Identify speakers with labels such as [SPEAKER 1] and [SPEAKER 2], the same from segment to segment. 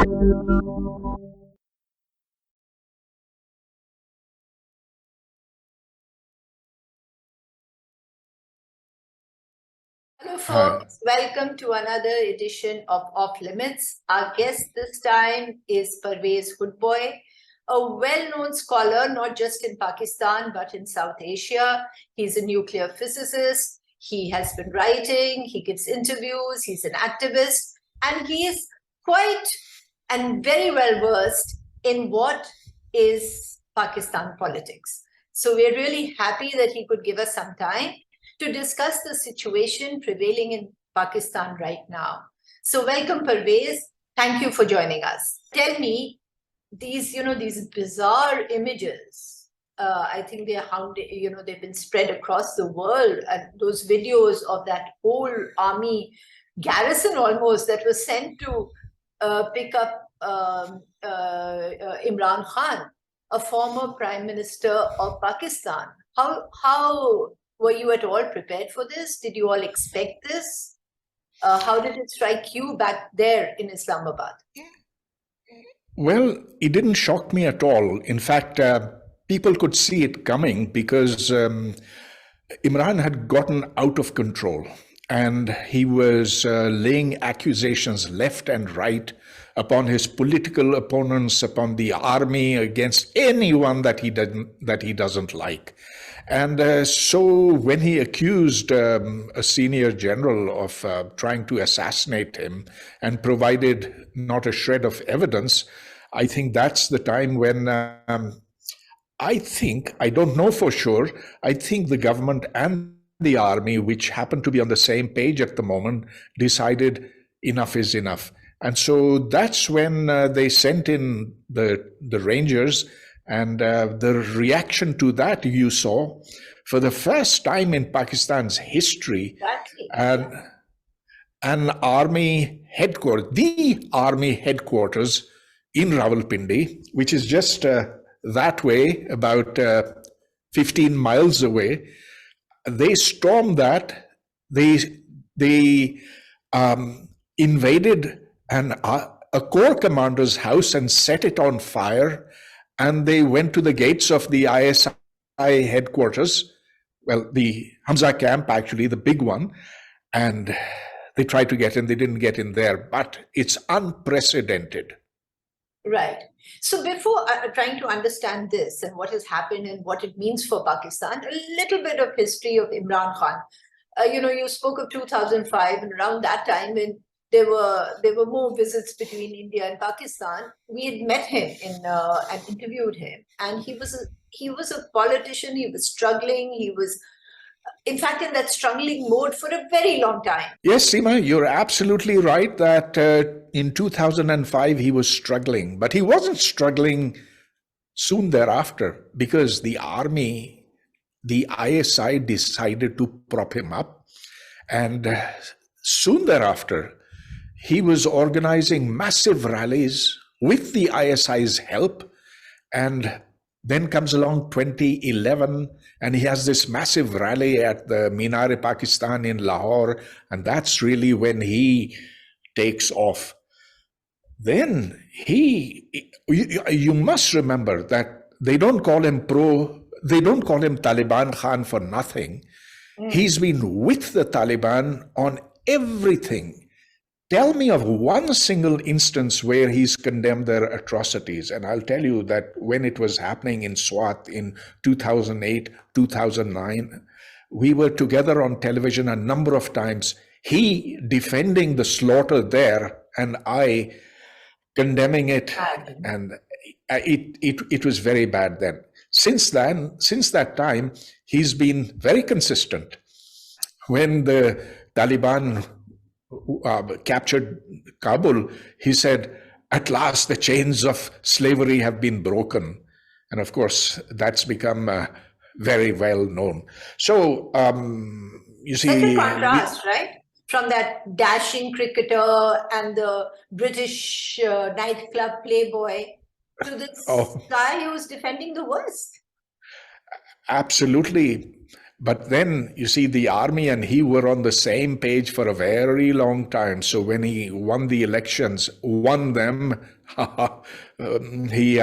[SPEAKER 1] Hello,
[SPEAKER 2] Hi.
[SPEAKER 1] folks. Welcome to another edition of Off Limits. Our guest this time is Pervez Hoodbhoy, a well-known scholar, not just in Pakistan, but in South Asia. He's a nuclear physicist. He has been writing, he gives interviews, he's an activist, and he's quite and very well versed in what is Pakistan politics. So we're really happy that he could give us some time to discuss the situation prevailing in Pakistan right now. So welcome, Pervez. Thank you for joining us. Tell me, these bizarre images, I think they've been spread across the world, and those videos of that whole army garrison almost that was sent to pick up Imran Khan, a former prime minister of Pakistan. How were you at all prepared for this? Did you all expect this? How did it strike you back there in Islamabad?
[SPEAKER 2] Well, it didn't shock me at all. In fact, people could see it coming because Imran had gotten out of control and he was laying accusations left and right upon his political opponents, upon the army, against anyone that he doesn't like. And so when he accused a senior general of trying to assassinate him and provided not a shred of evidence, I think that's the time when I don't know for sure, I think the government and the army, which happened to be on the same page at the moment, decided enough is enough. And so that's when they sent in the Rangers, and the reaction to that you saw for the first time in Pakistan's history.
[SPEAKER 1] Exactly.
[SPEAKER 2] An army headquarters, the army headquarters in Rawalpindi, which is just that way, about 15 miles away. They stormed that. They invaded a corps commander's house and set it on fire. And they went to the gates of the ISI headquarters, well, the Hamza camp, actually, the big one, and they tried to get in. They didn't get in there, but it's unprecedented.
[SPEAKER 1] Right. So before trying to understand this and what has happened and what it means for Pakistan, a little bit of history of Imran Khan. You spoke of 2005, and around that time when there were more visits between India and Pakistan, we had met him and interviewed him, and he was a politician. He was struggling. He was, in fact, in that struggling mode for a very long time.
[SPEAKER 2] Yes, Seema, you're absolutely right that in 2005 he was struggling, but he wasn't struggling soon thereafter because the army, the ISI, decided to prop him up. And soon thereafter, he was organizing massive rallies with the ISI's help. And then comes along 2011, and he has this massive rally at the Minar-e-Pakistan in Lahore, and that's really when he takes off. Then you must remember that they don't call him Taliban Khan for nothing. He's been with the Taliban on everything. Tell me of one single instance where he's condemned their atrocities. And I'll tell you that when it was happening in Swat in 2008, 2009, we were together on television a number of times. He defending the slaughter there, and I condemning it. And it was very bad then. Since that time, he's been very consistent. When the Taliban captured Kabul, he said, "At last the chains of slavery have been broken." And of course, that's become very well known. So, you see...
[SPEAKER 1] Such a contrast, right? From that dashing cricketer and the British nightclub playboy to this guy who's defending the West.
[SPEAKER 2] Absolutely. But then you see the army and he were on the same page for a very long time. So when he won the elections, won them, he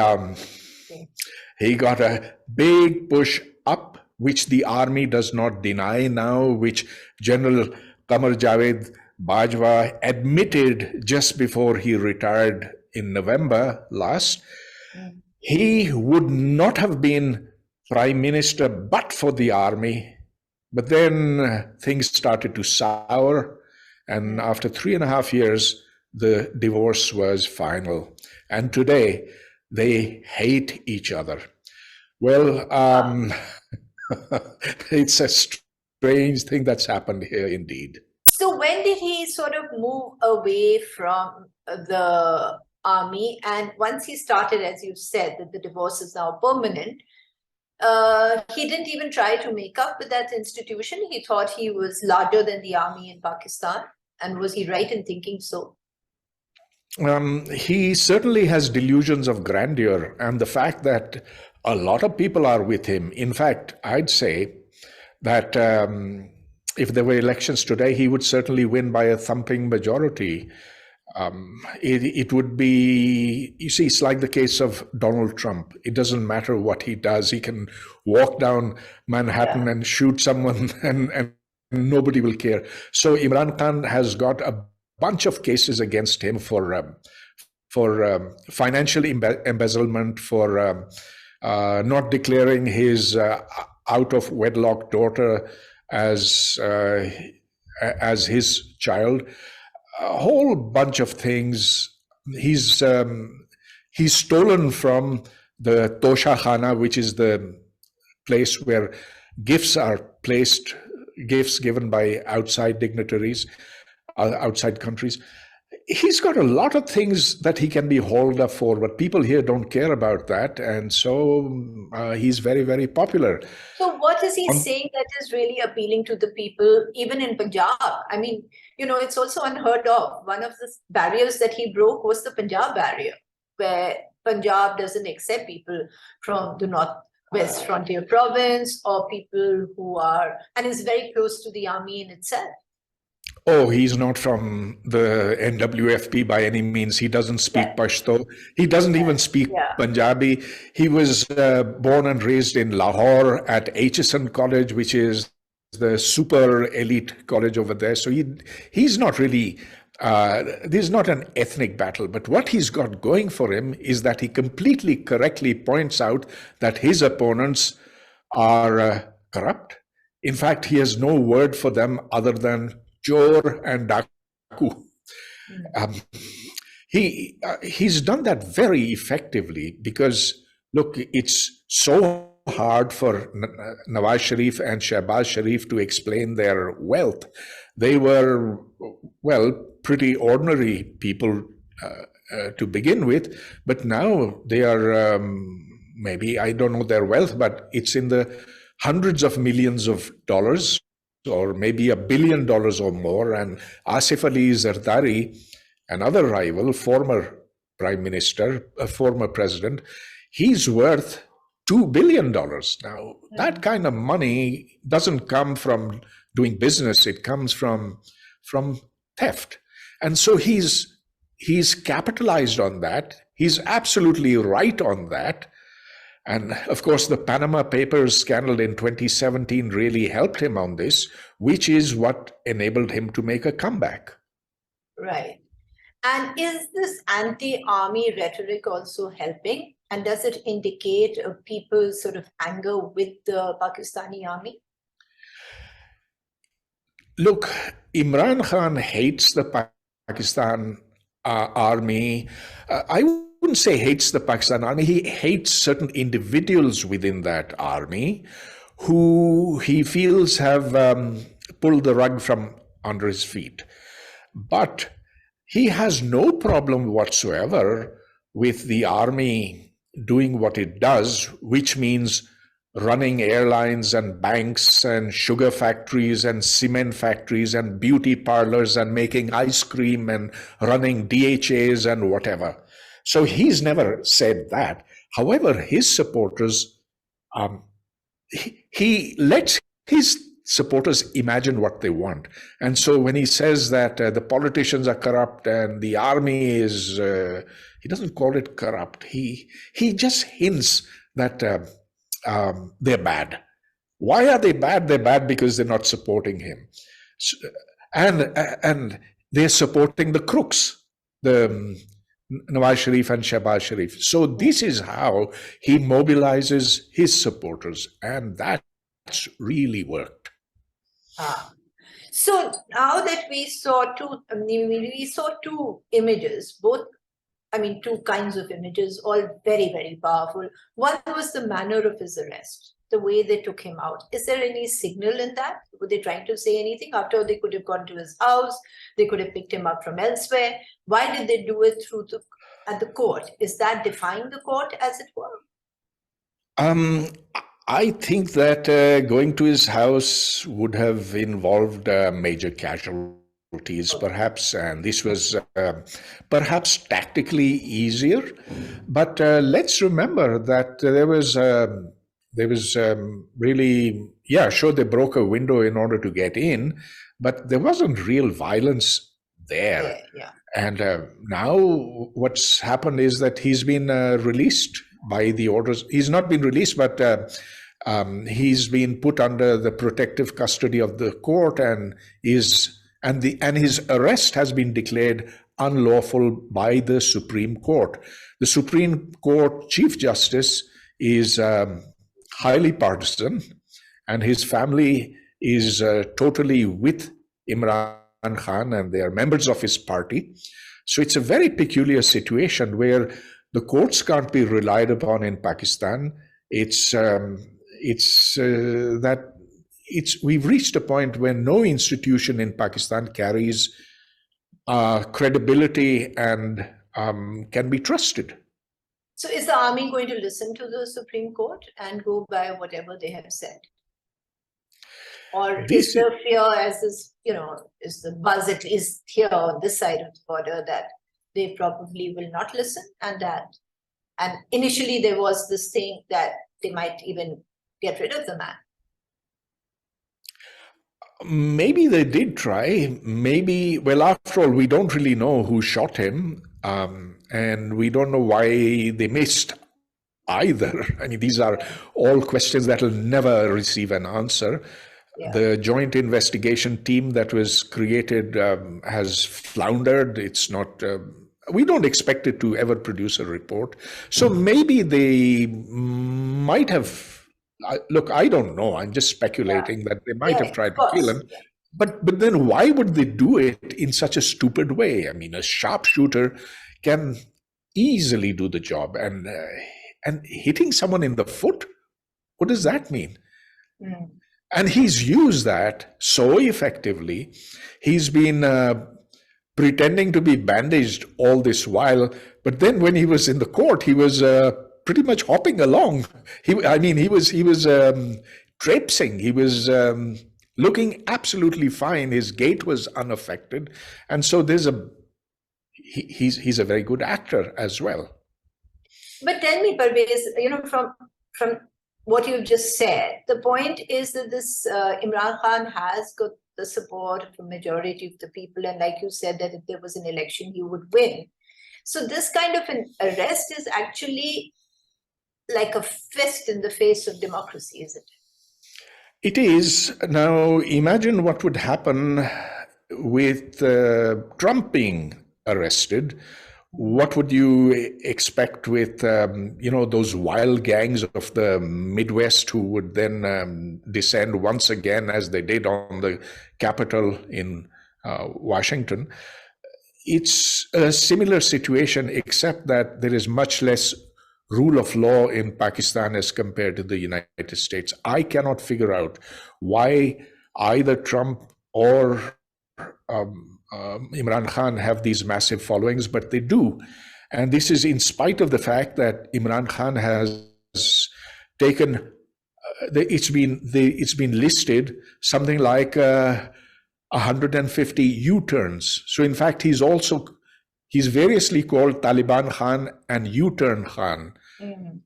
[SPEAKER 2] he got a big push up, which the army does not deny now, which General Qamar Javed Bajwa admitted just before he retired in November last. He would not have been prime minister but for the army. But then things started to sour, and after 3.5 years, the divorce was final. And today, they hate each other. Well, it's a strange thing that's happened here indeed.
[SPEAKER 1] So when did he sort of move away from the army? And once he started, as you said, that the divorce is now permanent, he didn't even try to make up with that institution. He thought he was larger than the army in Pakistan. And was he right in thinking so?
[SPEAKER 2] He certainly has delusions of grandeur, and the fact that a lot of people are with him. In fact, I'd say that if there were elections today, he would certainly win by a thumping majority. It would be, you see, it's like the case of Donald Trump. It doesn't matter what he does. He can walk down Manhattan and shoot someone and nobody will care. So Imran Khan has got a bunch of cases against him for financial embezzlement, for not declaring his out of wedlock daughter as his child. A whole bunch of things. He's stolen from the Tosha Khana, which is the place where gifts are placed, gifts given by outside dignitaries, outside countries. He's got a lot of things that he can be hauled up for, but people here don't care about that. And so he's very, very popular.
[SPEAKER 1] So what is he saying that is really appealing to the people, even in Punjab? I mean, you know, it's also unheard of. One of the barriers that he broke was the Punjab barrier, where Punjab doesn't accept people from the Northwest Frontier Province or people who are, and is very close to the army in itself.
[SPEAKER 2] Oh, he's not from the NWFP by any means. He doesn't speak Pashto. He doesn't even speak Punjabi. He was born and raised in Lahore at HSN College, which is the super elite college over there. So he's not really, this is not an ethnic battle. But what he's got going for him is that he completely correctly points out that his opponents are corrupt. In fact, he has no word for them other than Chor and Daku. He's done that very effectively because, look, it's so hard for Nawaz Sharif and Shehbaz Sharif to explain their wealth. They were, well, pretty ordinary people to begin with, but now they are maybe, I don't know their wealth, but it's in the hundreds of millions of dollars, or maybe $1 billion or more. And Asif Ali Zardari, another rival, former prime minister, a former president, he's worth $2 billion. Now, that kind of money doesn't come from doing business. It comes from theft. And so he's capitalized on that. He's absolutely right on that. And of course, the Panama Papers scandal in 2017 really helped him on this, which is what enabled him to make a comeback.
[SPEAKER 1] Right. And is this anti-army rhetoric also helping? And does it indicate people's sort of anger with the Pakistani army?
[SPEAKER 2] Look, Imran Khan hates the Pakistan army. I wouldn't say hates the Pakistan army. He hates certain individuals within that army who he feels have pulled the rug from under his feet. But he has no problem whatsoever with the army doing what it does, which means running airlines and banks and sugar factories and cement factories and beauty parlors and making ice cream and running DHAs and whatever. So he's never said that. However, his supporters, he lets his supporters imagine what they want. And so when he says that the politicians are corrupt and the army is, he doesn't call it corrupt. He just hints that they're bad. Why are they bad? They're bad because they're not supporting him. And they're supporting the crooks, the Nawaz Sharif and Shehbaz Sharif. So this is how he mobilizes his supporters, and that's really worked.
[SPEAKER 1] So now that we saw two images, both, two kinds of images, all very, very powerful. One was the manner of his arrest, the way they took him out. Is there any signal in that? Were they trying to say anything? After they could have gone to his house, they could have picked him up from elsewhere. Why did they do it at the court? Is that defying the court, as it were?
[SPEAKER 2] I think that going to his house would have involved major casualties, perhaps, and this was perhaps tactically easier. But let's remember that there was really, sure, they broke a window in order to get in, but there wasn't real violence there.
[SPEAKER 1] Yeah.
[SPEAKER 2] And now what's happened is that he's been released by the orders. He's not been released, but he's been put under the protective custody of the court, and his arrest has been declared unlawful by the Supreme Court. The Supreme Court Chief Justice is highly partisan, and his family is totally with Imran Khan, and they are members of his party. So it's a very peculiar situation where the courts can't be relied upon in Pakistan. We've reached a point where no institution in Pakistan carries credibility and can be trusted.
[SPEAKER 1] So is the army going to listen to the Supreme Court and go by whatever they have said? Or is the fear, as is, is the buzz at least here on this side of the border, that they probably will not listen, and initially there was this thing that they might even get rid of the man?
[SPEAKER 2] Maybe they did try. Maybe, well, after all, we don't really know who shot him, and we don't know why they missed either. These are all questions that will never receive an answer. Yeah. The joint investigation team that was created has floundered. It's not, we don't expect it to ever produce a report. So maybe they might have, look, I don't know. I'm just speculating that they might have tried to kill him. But then why would they do it in such a stupid way? A sharpshooter can easily do the job. And hitting someone in the foot, what does that mean? Mm. And he's used that so effectively. He's been pretending to be bandaged all this while, but then when he was in the court, he was pretty much hopping along. He was traipsing. He was looking absolutely fine. His gait was unaffected, and so he's a very good actor as well.
[SPEAKER 1] But tell me, Pervez, from what you've just said, the point is that this Imran Khan has got the support of the majority of the people, and like you said, that if there was an election, he would win. So this kind of an arrest is actually like a fist in the face of democracy, isn't it?
[SPEAKER 2] It is. Now, imagine what would happen with Trump being arrested. What would you expect with, those wild gangs of the Midwest who would then descend once again, as they did on the Capitol in Washington? It's a similar situation, except that there is much less rule of law in Pakistan as compared to the United States. I cannot figure out why either Trump or Imran Khan have these massive followings, but they do. And this is in spite of the fact that Imran Khan has taken, it's been listed something like 150 U-turns. So in fact, he's variously called Taliban Khan and U-turn Khan. Mm-hmm.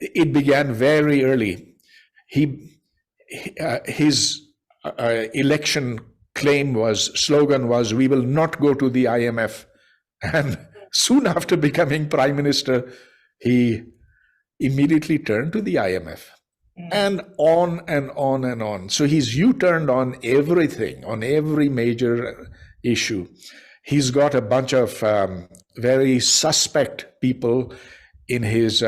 [SPEAKER 2] It began very early. his election slogan was, "We will not go to the IMF." And soon after becoming prime minister, he immediately turned to the IMF. And on and on and on. So he's U-turned on everything, on every major issue. He's got a bunch of very suspect people in his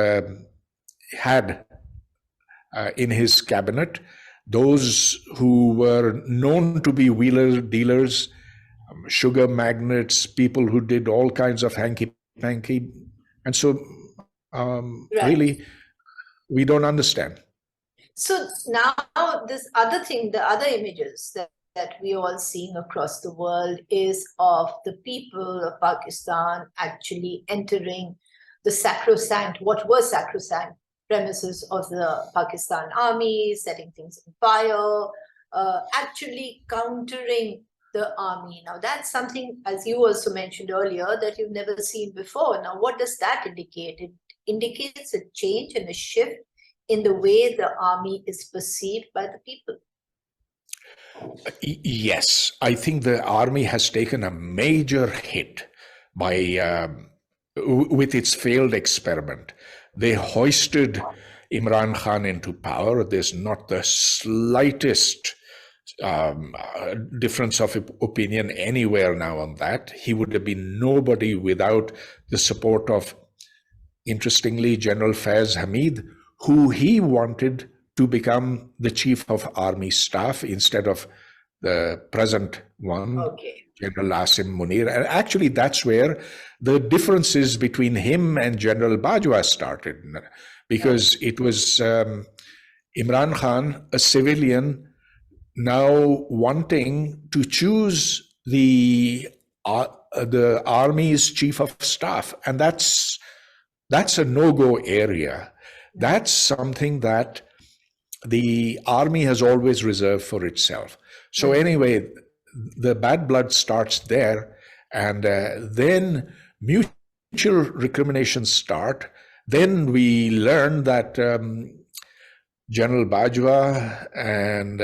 [SPEAKER 2] in his cabinet, those who were known to be wheeler dealers, sugar magnates, people who did all kinds of hanky-panky. And so really, we don't understand.
[SPEAKER 1] So now this other thing, the other images that we are all seeing across the world is of the people of Pakistan actually entering the sacrosanct, what were sacrosanct premises of the Pakistan army, setting things on fire, actually countering the army. Now that's something, as you also mentioned earlier, that you've never seen before. Now what does that indicate? It indicates a change and a shift in the way the army is perceived by the people.
[SPEAKER 2] Yes, I think the army has taken a major hit by with its failed experiment. They hoisted Imran Khan into power. There's not the slightest difference of opinion anywhere now on that. He would have been nobody without the support of, interestingly, General Faiz Hamid, who he wanted to become the chief of army staff instead of the present one, General Asim Munir. And actually, that's where the differences between him and General Bajwa started, because it was Imran Khan, a civilian, now wanting to choose the army's chief of staff, and that's a no-go area. That's something that the army has always reserved for itself. So anyway, the bad blood starts there, and then mutual recriminations start. Then we learn that General Bajwa and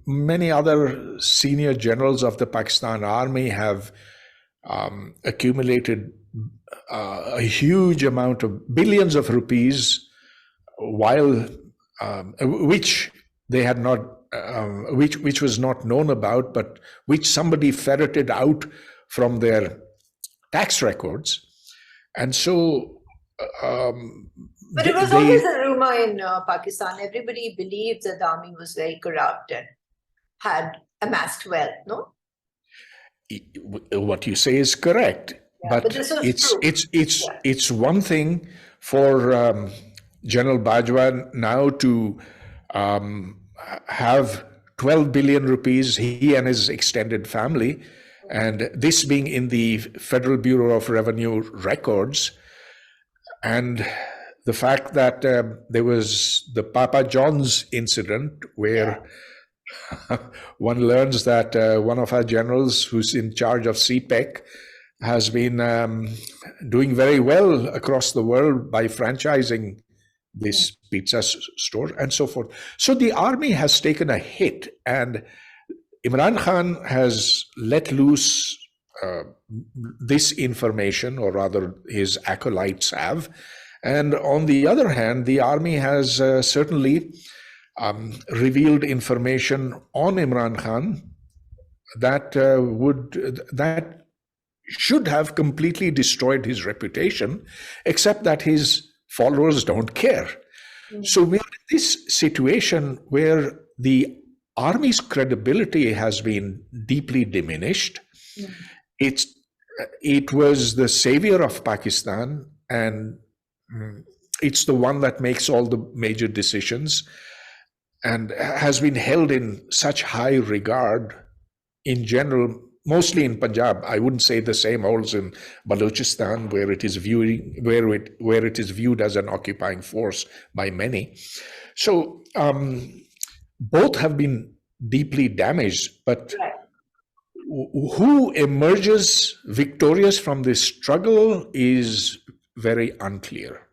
[SPEAKER 2] many other senior generals of the Pakistan Army have accumulated a huge amount of billions of rupees, while which they had not, which was not known about, but which somebody ferreted out from their tax records, and so.
[SPEAKER 1] But it was always a rumor in Pakistan. Everybody believed that the army was very corrupt and had amassed wealth. No.
[SPEAKER 2] What you say is correct,
[SPEAKER 1] yeah, but
[SPEAKER 2] it's one thing for General Bajwa now to have 12 billion rupees, he and his extended family, and this being in the Federal Bureau of Revenue records, and the fact that there was the Papa John's incident where one learns that one of our generals who's in charge of CPEC has been doing very well across the world by franchising this pizza store and so forth. So the army has taken a hit, and Imran Khan has let loose this information, or rather his acolytes have. And on the other hand, the army has certainly revealed information on Imran Khan that that should have completely destroyed his reputation, except that his followers don't care. So we're in this situation where the army's credibility has been deeply diminished. It was the savior of Pakistan, and it's the one that makes all the major decisions and has been held in such high regard in general, mostly in Punjab. I wouldn't say the same holds in Balochistan, where it is viewed as an occupying force by many. So both have been deeply damaged, but who emerges victorious from this struggle is very unclear.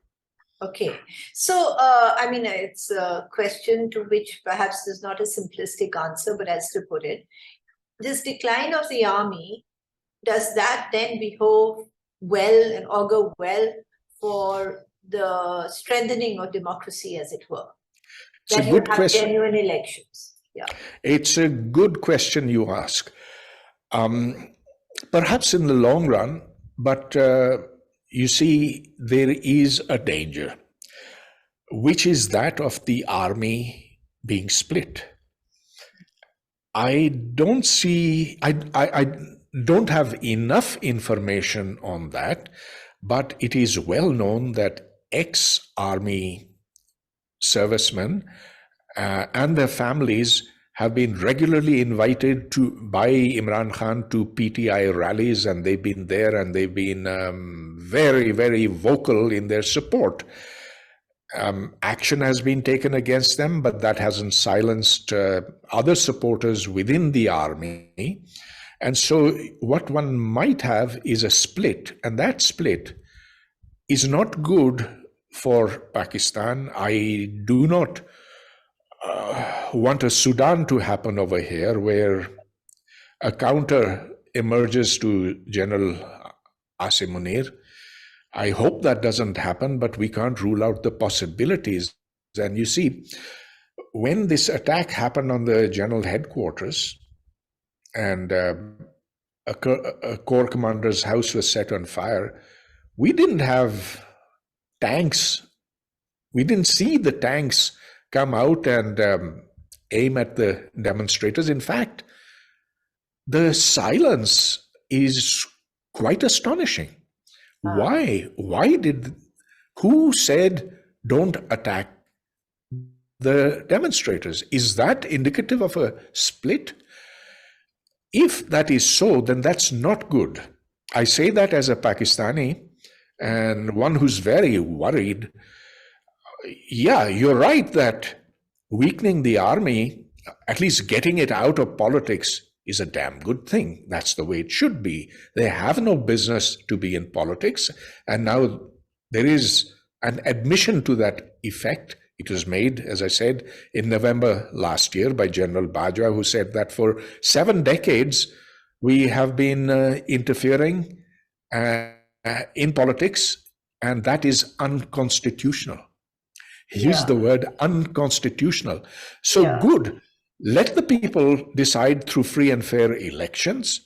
[SPEAKER 1] Okay. So, I mean, it's a question to which perhaps there's not a simplistic answer, but as to put it, this decline of the army, does that then behove well and augur well for the strengthening of democracy, as it were?
[SPEAKER 2] It's a
[SPEAKER 1] That you
[SPEAKER 2] good
[SPEAKER 1] have
[SPEAKER 2] question.
[SPEAKER 1] genuine elections. Yeah.
[SPEAKER 2] It's a good question you ask. Perhaps in the long run, but you see, there is a danger, which is that of the army being split. I don't see, I don't have enough information on that, but it is well known that ex-army servicemen and their families have been regularly invited by Imran Khan to PTI rallies, and they've been there and they've been very, very vocal in their support. Action has been taken against them, but that hasn't silenced other supporters within the army. And so what one might have is a split, and that split is not good for Pakistan. I do not want a Sudan to happen over here, where a counter emerges to General Asim Munir. I hope that doesn't happen, but we can't rule out the possibilities. And you see, when this attack happened on the general headquarters and a corps commander's house was set on fire, we didn't have tanks. We didn't see the tanks come out and aim at the demonstrators. In fact, the silence is quite astonishing. Why? Who said don't attack the demonstrators? Is that indicative of a split? If that is so, then that's not good. I say that as a Pakistani and one who's very worried. Yeah, you're right that weakening the army, at least getting it out of politics, is a damn good thing. That's the way it should be. They have no business to be in politics. And now there is an admission to that effect. It was made, as I said, in November last year by General Bajwa, who said that for 7 decades, we have been interfering in politics, and that is unconstitutional. He used the word unconstitutional. So good. Let the people decide through free and fair elections.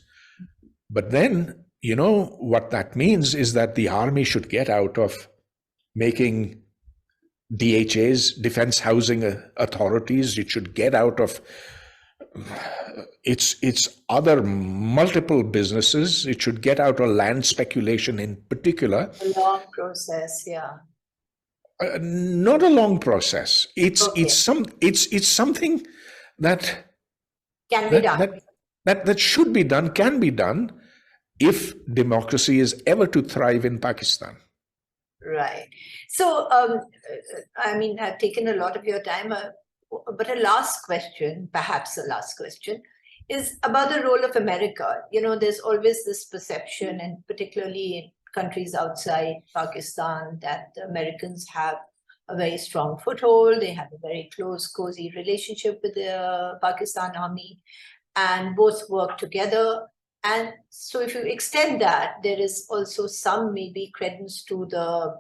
[SPEAKER 2] But then, you know, what that means is that the army should get out of making DHAs, defense housing authorities. It should get out of its other multiple businesses. It should get out of land speculation in particular.
[SPEAKER 1] A long process, yeah.
[SPEAKER 2] Not a long process. It's something that
[SPEAKER 1] can be done.
[SPEAKER 2] That should be done, can be done, if democracy is ever to thrive in Pakistan.
[SPEAKER 1] Right. So, I mean, I've taken a lot of your time, but a last question, perhaps a last question, is about the role of America. You know, there's always this perception, and particularly in countries outside Pakistan, that the Americans have a very strong foothold. They have a very close, cozy relationship with the Pakistan army, and both work together. And so if you extend that, there is also some maybe credence to the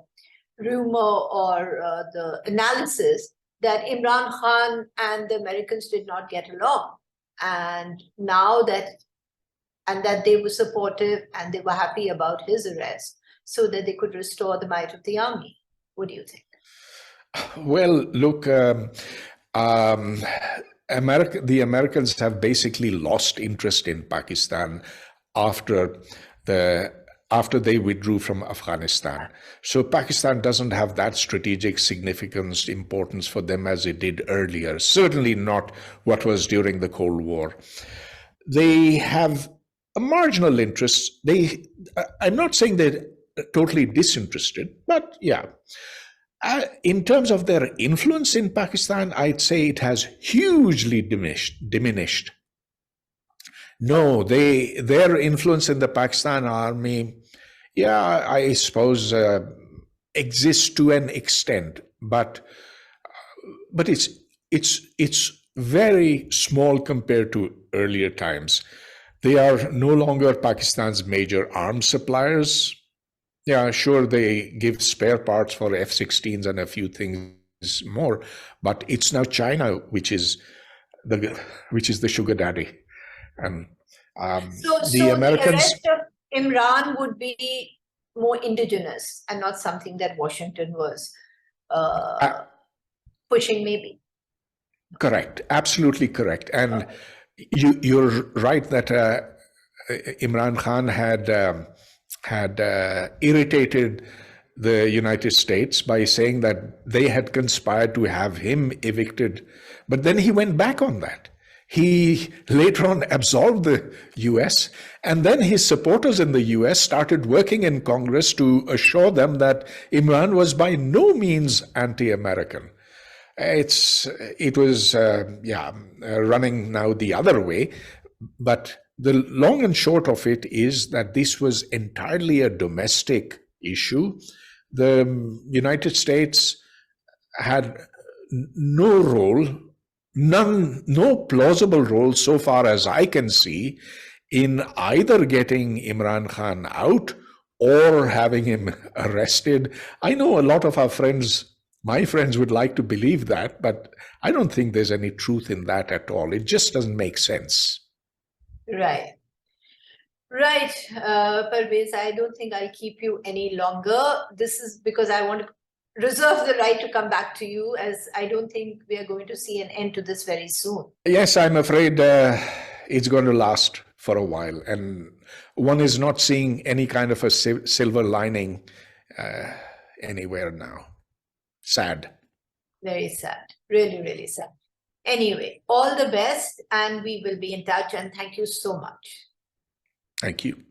[SPEAKER 1] rumor or the analysis that Imran Khan and the Americans did not get along. And now that they were supportive and they were happy about his arrest so that they could restore the might of the army. What do you think?
[SPEAKER 2] Well, look, the Americans have basically lost interest in Pakistan after they withdrew from Afghanistan. So Pakistan doesn't have that strategic significance, importance for them as it did earlier. Certainly not what was during the Cold War. They have a marginal interest. I'm not saying they're totally disinterested, but yeah. In terms of their influence in Pakistan, I'd say it has hugely diminished. No, their influence in the Pakistan army, yeah, I suppose exists to an extent, but it's very small compared to earlier times. They are no longer Pakistan's major arms suppliers. Yeah, sure, they give spare parts for F-16s and a few things more, but it's now China which is the sugar daddy, and
[SPEAKER 1] So
[SPEAKER 2] the Americans.
[SPEAKER 1] arrest of Imran would be more indigenous and not something that Washington was pushing, maybe.
[SPEAKER 2] Correct, absolutely correct, and you're right that Imran Khan had irritated the United States by saying that they had conspired to have him evicted, but then he went back on that. He later on absolved the US, and then his supporters in the US started working in Congress to assure them that Imran was by no means anti-American. It was running now the other way, but the long and short of it is that this was entirely a domestic issue. The United States had no role, no plausible role so far as I can see, in either getting Imran Khan out or having him arrested. I know a lot of my friends would like to believe that, but I don't think there's any truth in that at all. It just doesn't make sense.
[SPEAKER 1] Right. Right, Pervez, I don't think I'll keep you any longer. This is because I want to reserve the right to come back to you, as I don't think we are going to see an end to this very soon.
[SPEAKER 2] Yes, I'm afraid it's going to last for a while, and one is not seeing any kind of a silver lining anywhere now. Sad.
[SPEAKER 1] Very sad. Really, really sad. Anyway, all the best, and we will be in touch, and thank you so much.
[SPEAKER 2] Thank you.